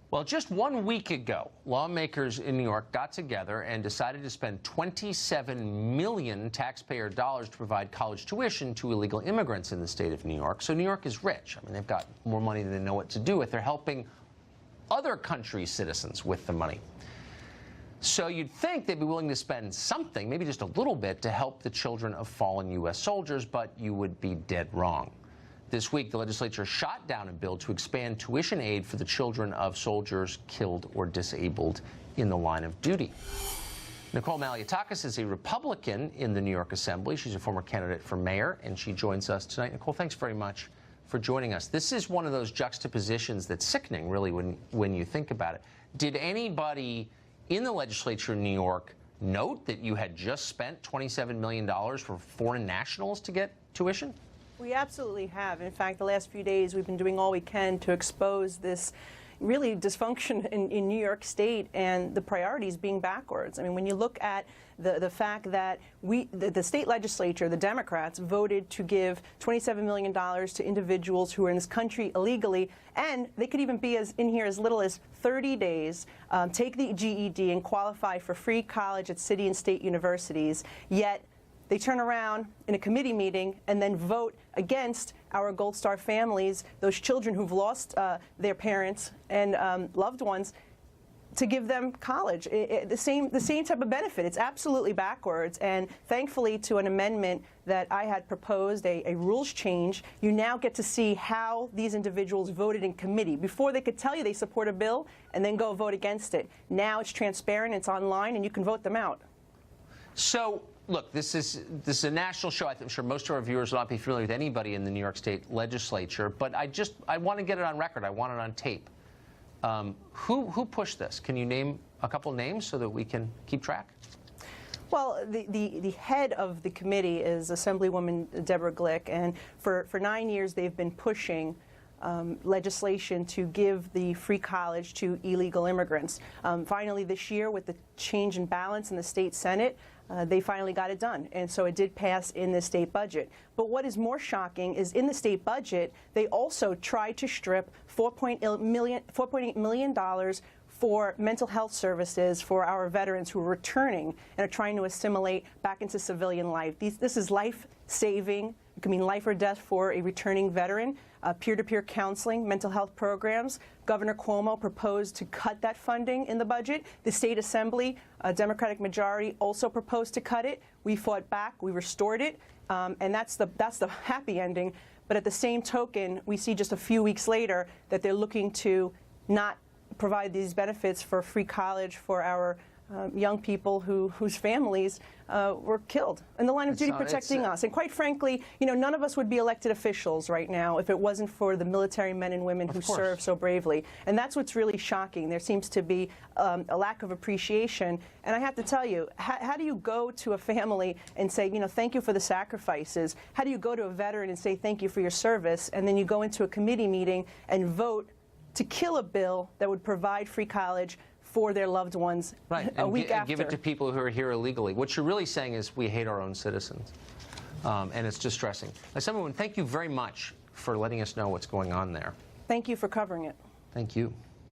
Well, just 1 week ago, lawmakers in New York got together and decided to spend $27 million taxpayer dollars to provide college tuition to illegal immigrants in the state of New York. So New York is rich. I mean, they've got more money than they know what to do with. They're helping other countries' citizens with the money. So you'd think they'd be willing to spend something, maybe just a little bit, to help the children of fallen U.S. soldiers, but you would be dead wrong. This week, the legislature shot down a bill to expand tuition aid for the children of soldiers killed or disabled in the line of duty. Nicole Malliotakis is a Republican in the New York Assembly. She's a former candidate for mayor, and she joins us tonight. Nicole, thanks very much for joining us. This is one of those juxtapositions that's sickening, really, when you think about it. Did anybody in the legislature in New York note that you had just spent $27 million for foreign nationals to get tuition? We absolutely have. In fact, the last few days we've been doing all we can to expose this really dysfunction in New York State and the priorities being backwards. I mean, when you look at the fact that the state legislature, the Democrats, voted to give $27 million to individuals who are in this country illegally, and they could even be in here as little as 30 days, take the GED and qualify for free college at city and state universities, yet they turn around in a committee meeting and then vote against our Gold Star families, those children who've lost their parents and loved ones, to give them college. The same type of benefit. It's absolutely backwards. And thankfully, to an amendment that I had proposed, a rules change, you now get to see how these individuals voted in committee. Before, they could tell you they support a bill and then go vote against it. Now it's transparent, it's online, and you can vote them out. So, look, this is a national show. I'm sure most of our viewers will not be familiar with anybody in the New York State legislature, but I want to get it on record. I want it on tape. Who pushed this? Can you name a couple names so that we can keep track? Well, the head of the committee is Assemblywoman Deborah Glick, and for 9 years they've been pushing legislation to give the free college to illegal immigrants. Finally, this year, with the change in balance in the state Senate, they finally got it done, and so it did pass in the state budget. But what is more shocking is in the state budget, they also tried to strip $4.8 million for mental health services for our veterans who are returning and are trying to assimilate back into civilian life. This is life-saving. It can mean life or death for a returning veteran. Peer-to-peer counseling, mental health programs. Governor Cuomo proposed to cut that funding in the budget. The state assembly, a Democratic majority, also proposed to cut it. We fought back. We restored it, and that's the happy ending. But at the same token, we see just a few weeks later that they're looking to not provide these benefits for free college for our young people whose families were killed in the line of duty protecting us. And quite frankly, you know, none of us would be elected officials right now if it wasn't for the military men and women who serve so bravely. And that's what's really shocking. There seems to be a lack of appreciation. And I have to tell you, how do you go to a family and say, you know, thank you for the sacrifices? How do you go to a veteran and say thank you for your service? And then you go into a committee meeting and vote to kill a bill that would provide free college for their loved ones a week after. Give it to people who are here illegally. What you're really saying is we hate our own citizens, and it's distressing. Assemblywoman, thank you very much for letting us know what's going on there. Thank you for covering it. Thank you.